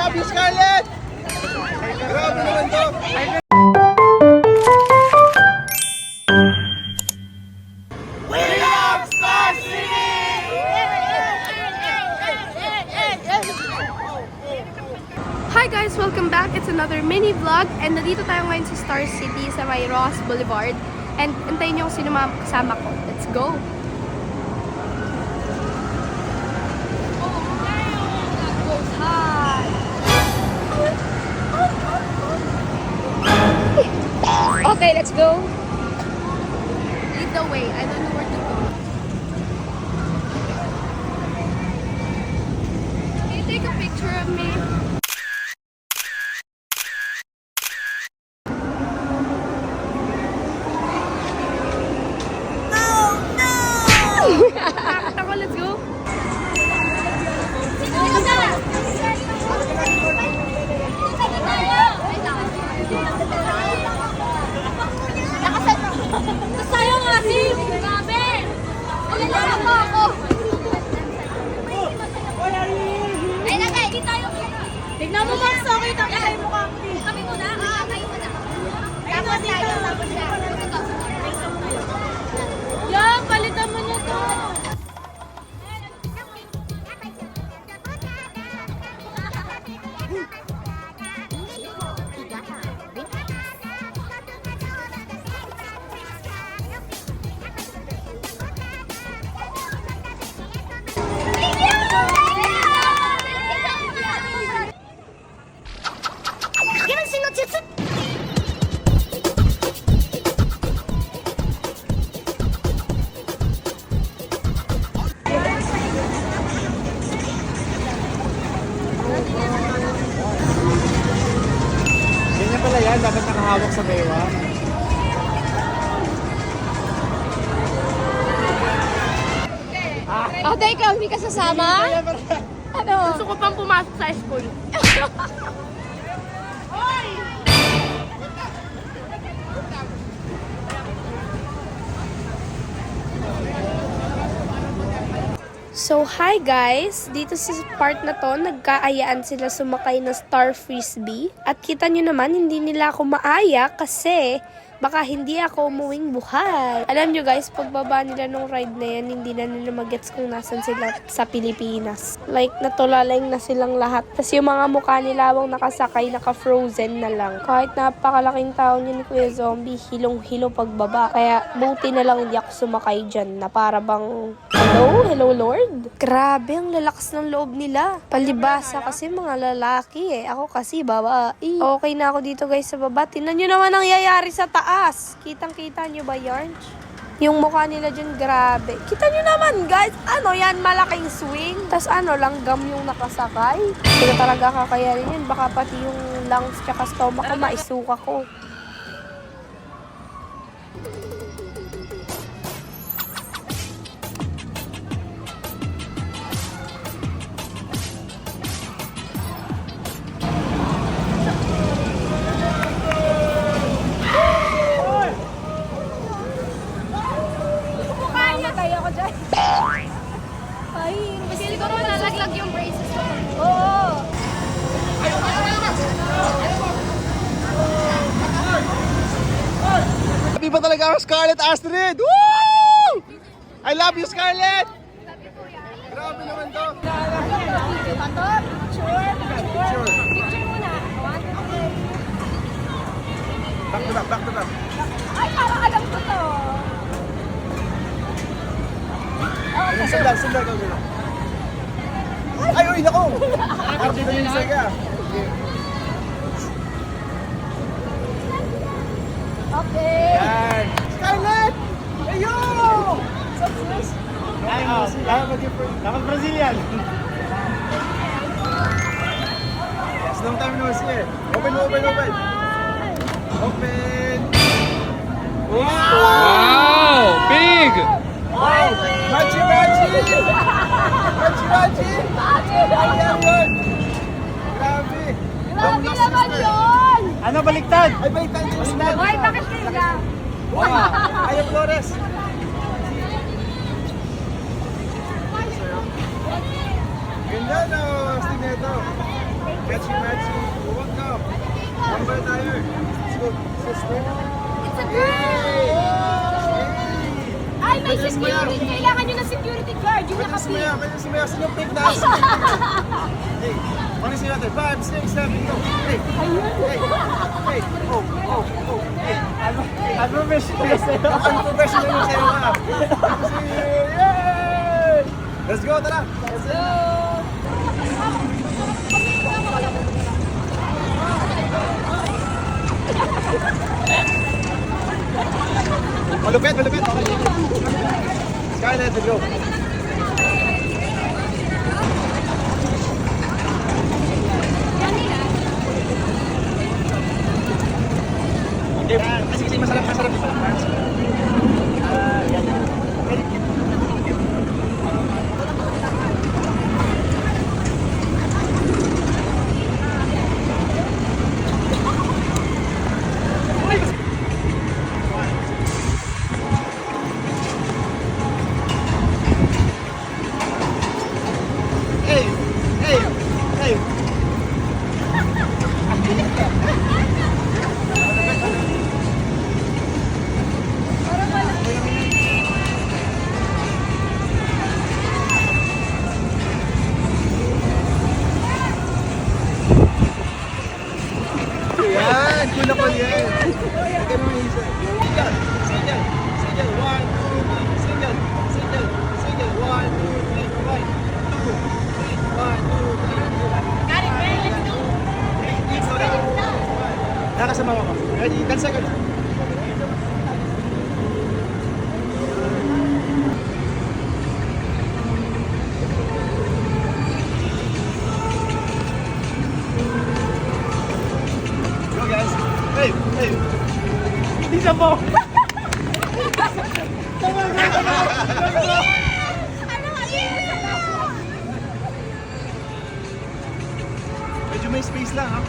love you, Scarlett! Grabe naman to! We love Star City! Hi guys! Welcome back! It's another mini vlog and nandito tayo ngayon sa Star City sa may Ross Boulevard and antayin niyo kung sino mga kasama ko. Let's go! Okay, let's go! Lead the way. I don't know where to go. Can you take a picture of me? Ako, let's go. Tayo nga, sis! Grabe! Alala mo ako! Ay, nagay! Hindi tayo kaya! Tignan mo, Max! Okay, tayo mo ka! Kami muna? Kayo muna! Tapos tayo! Tapos siya! Yan! Palitan mo niya to! Ganyan pala yan, dapat nakahawak sa bewa. Oh, teka, hindi ka sasama? Ano? Gusto ko pang pumasok sa school. So, hi guys! Dito sa part na to, nagkaayaan sila sumakay na Star Frisbee. At kita nyo naman, hindi nila ako maaya kasi baka hindi ako umuwing buhay. Alam nyo guys, pagbaba nila nung ride na yan, hindi na nila magets kung nasan sila sa Pilipinas. Like, natulalang na silang lahat. Tapos yung mga mukha nila habang nakasakay, naka-frozen na lang. Kahit napakalaking tao niya ni Kuya Zombie, hilong-hilo pagbaba. Kaya buti na lang hindi ako sumakay dyan na para bang, hello Lord. Grabe, ang lalakas ng loob nila. Palibasa kasi mga lalaki eh. Ako kasi babae. Okay na ako dito guys sa baba. Tingnan nyo naman ang yayari sa taas. Kitang-kita nyo ba yarn? Yung mukha nila dyan, grabe. Kita nyo naman, guys. Ano yan? Malaking swing. Tapos ano, langgam yung nakasakay. Hindi ko talaga kakayanin yun. Baka pati yung lungs tsaka stomach ko, maisuka ko. Ay, kasi siguro nalaglag yung braces ko. Oo. Happy ba talaga ang Scarlett Astrid? Woo! I love you, Scarlett! Grabe naman to! Picture muna. Back to back, back to back. Ay, parang alam ko to. Sandal ka dito. Ay, uy, nako! Arti na yung saga. Okay. Yan! Scarlett! Ayun! Dapat Brazilian. Yes, long time no see. Open. Open! Wow! Big! Wow! Machi! Ayan yun! Grabe! Grabe naman yun! Ano baliktad? Ay, baliktad yung snag! Ay, bakit sila? Wow! Ayaw Flores! Ganda no, Stineto. Catchy Vampire tayo. Let's go. It's a girl! Ay, may security. Kailangan nyo ng security guard. Yung Pwede nakapil. sumaya, pwede sumaya. Sino yung fake dance? Hey, panis natin. 5, 6, 7, go. Hey, hey, oh. Hey, unprofessional yung sayo. Unprofessional yung sayo, ha? Yay! Let's go, tara. Let's go. Malupit. Skynet, let's go. Kasi masarap dito. Hey. Yan, cool ako yan. Ito mo yung isa. Single. 1, 2, 3. Single. 1, 2, 3. 1, 2, 3. 1, 2, 3. Got it, man. Let's go. Nakasama ko. Ready? 10 seconds. Go guys. Hey. Isa po. Medyo may space lang ha.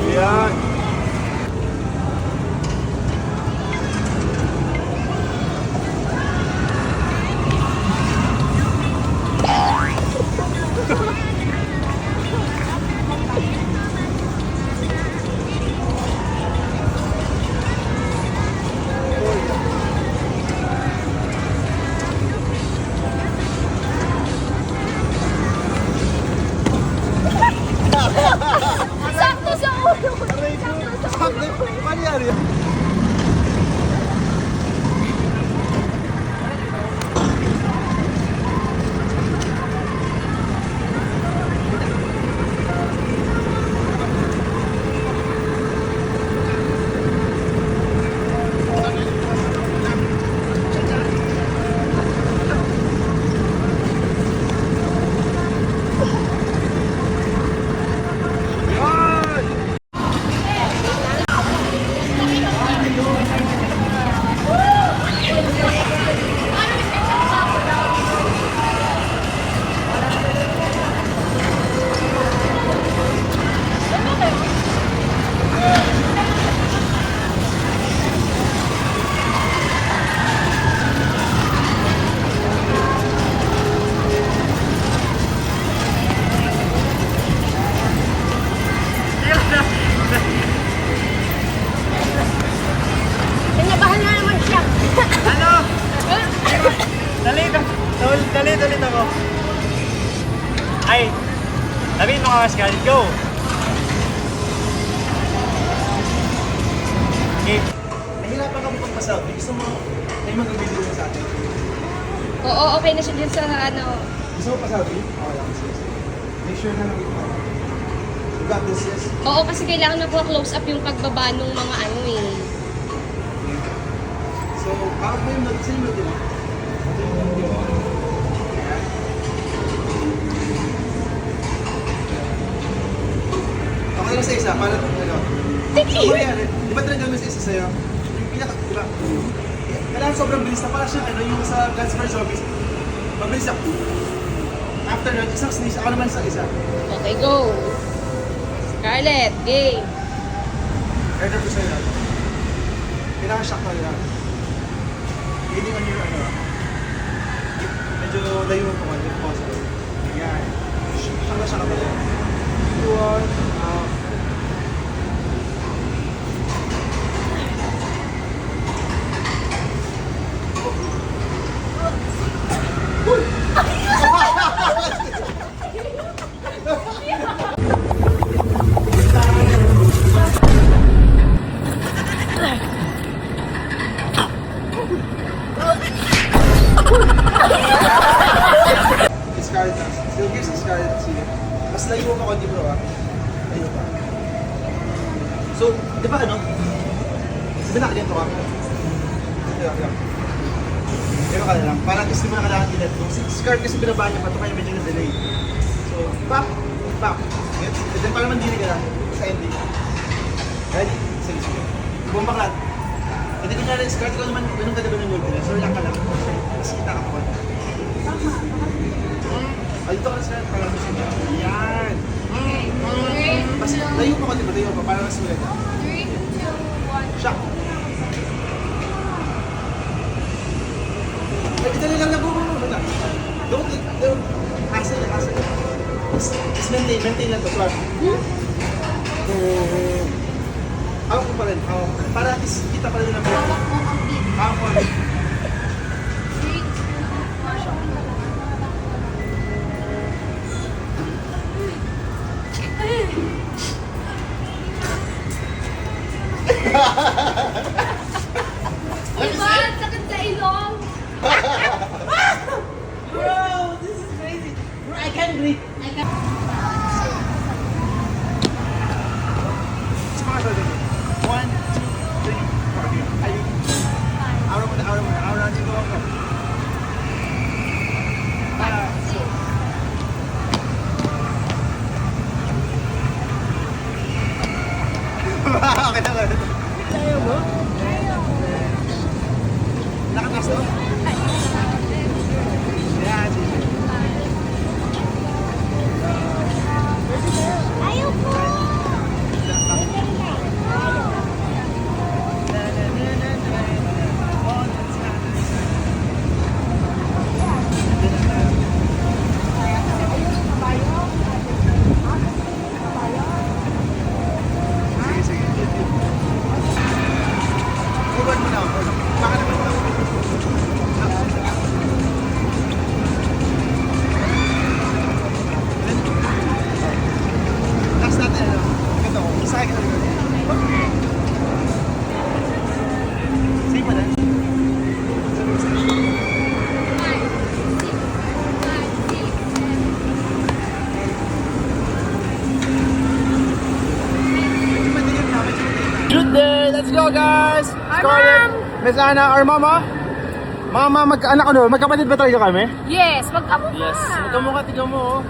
Yan. Sakto sa ulo. Paano yan? Pinabahan na naman siya. Ano? Dalit ako. Ay, sabihin mo nga Scarlett, go! Okay. Nahirapan kami pagpasabi. Gusto mo, may mag-video sa atin. Oo, okay na siya dyan sa ano. Gusto mo pasabi? Okay lang, sis. Make sure na lang ito. You got this, sis. Oo, kasi kailangan na po close up yung pagbaba ng mga ano eh. So, out mo yung mag-sino din. Okay lang sa isa, para ano? Sige! Ano yan? Di ba talaga mas isa sa'yo? Yung pinaka, di ba? kailangan sobrang bilis na para siya, ano, yung sa Plants vs. Zombies. Mabilis na. After that, isang sneeze, ako naman sa isa. Okay, go. Scarlett, game. Order ko sa'yo. Kailangan shock ka lang. Hitting on your, ano, medyo layo mo pa, yung possible. Yan. Shock na siya ka pala. 2, 1, Scarlet na. Still gives Scarlet siya. Mas layo mo konti bro, layo pa. So, di ba ano? Di ba nakaganto ka? Yeah. Pero ka na lang. Parang kasi di mo na kailangan ilat. Si Scarlet kasi binabaan niya pa ito kaya medyo na-delay. So, back. Then para man dinig ka lang sa ending. Ready? Sige. Bumbaklat. Hindi ko na rin Scarlet ko naman ganun ka diba ng multi na. So, lang ka lang. Mas kita ka pa. Dito ka sir, parang gusto niya. Yan! Mas layo pa ko, di ba? Layo pa, parang mas maganda. 3, 2, 1. Shock! Ay, dali lang na bumo. Don't. Hassle. Just maintain lang to. Swap. Hawak ko pa rin. Para at least kita pa rin ang bumo. Hawak ko rin. Diba? Sakit sa ilong. Bro, this is crazy. Bro, I can't breathe. Smart order. 1, 2, 3, 4. Ay. Aura mo na. Dito ako. Okay na ba? Ayaw mo? Nakatas to? Yan, sige. Ayaw po. Kuban mo na ako. Baka naman ako. Last natin ano? Ito, isa ka kita. Same pa na? Good day! Let's go guys! Scarlett, Miss Anna, our mama. Mama, magkaanak ano? Magkapatid ba talaga kami? Yes, magkamukha. Yes. Magkamukha, tignan mo oh.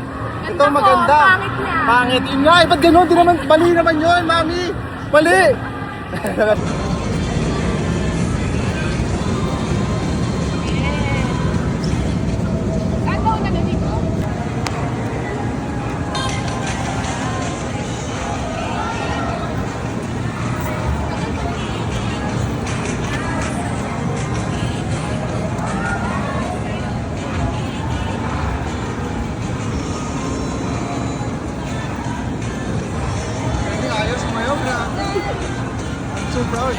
Ito Ganda po, maganda. pangit na. Pangit. Yun nga, ba't ganun? Di naman, mali naman yun, mami. Mali. Saan ba una na dito? Ayos mo yun, grabe. I'm so proud.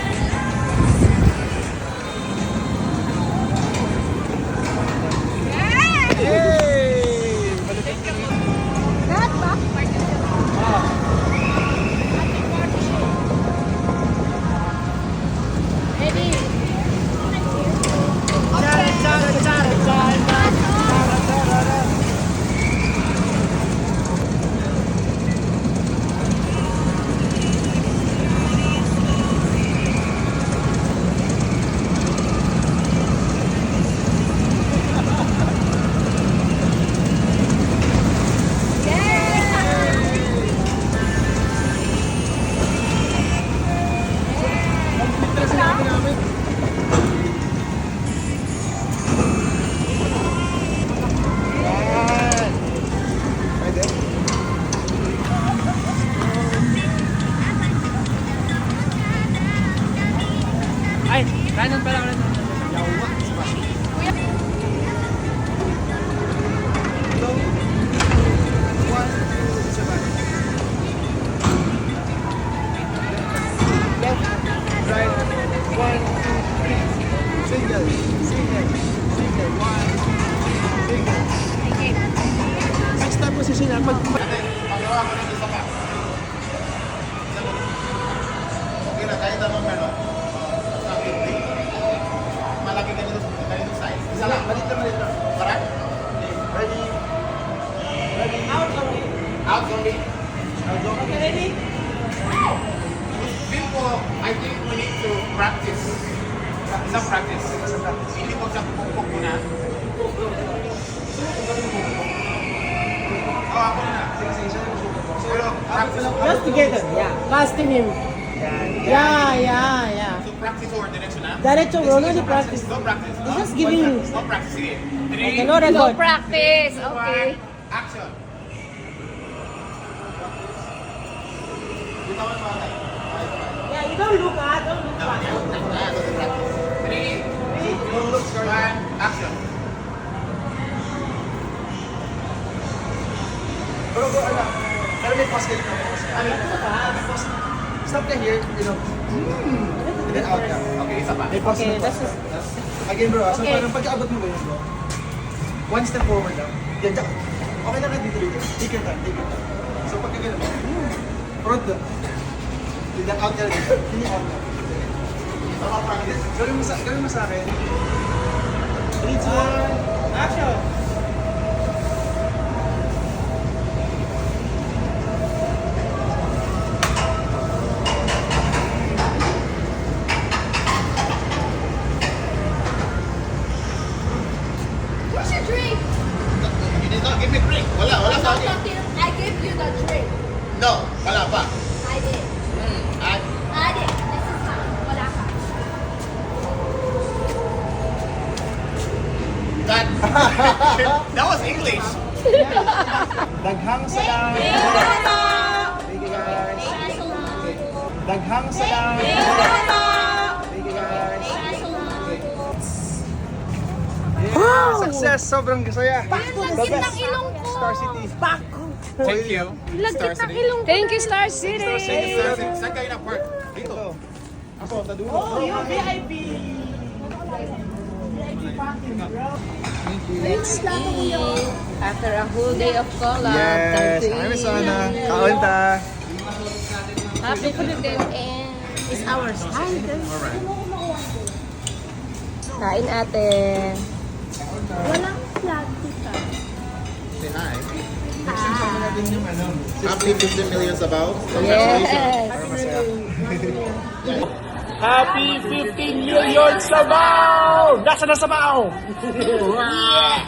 Kasi na, pag... Okay na, kahit anong meron. Sa 50. Malaki ganito size. Isa lang. Malit lang. Correct? Ready? Out only. Okay, ready? People, I think we need to practice. Isang practice. Hindi mo siya pupukpok muna. Ako na. Pero practice. Just together, yeah. Casting him. Yeah. So practice or direction na? Direction, we already practice. No practice. It's just giving you. No practice. Sige. Okay, 3, no record. Practice, okay. action. Bitawan mo agad. Yeah, you don't look at, don't look at. 3, 2, 1, action. Pero go, anak. Pero may pause kayo. Pause. Stop ka here, you know. And then out ka. Okay, isa pa. May pause Okay, na that's pause. just. Again bro, so Okay. parang pagkaabot mo ganyan bro. One step forward lang. Yan, tsaka. Okay na ka dito. Take your time, take your time. So pagka ganun mo, front lang. Then out ka na dito. Hindi out ka. Gawin mo sa akin. 3, 2, 1, action! What's your drink? You did not give me drink. Wala sa akin. I gave you the drink. No, wala pa. I did. At I did. This is mine. Wala ka. that, that was English. Daghang salam. Thank you guys. Daghang salam. Thank you guys. Yeah, success! Sobrang saya. Lagkit ng ilong ko. Star City. Thank you. Lagkit ng ilong ko. Thank you, Star City. Saan kayo na-park? Dito. Ako, tadulo. Oh, you're VIP. After a whole day of collab, Yes, I'm sana. Kaunta. Happy birthday and it's ours. Hi, Alright. kain ate. Walang flag dito. Say hi. Happy 15 million above. Yes. Happy 15 million Sabaw! Nasa na Sabaw? Yeah!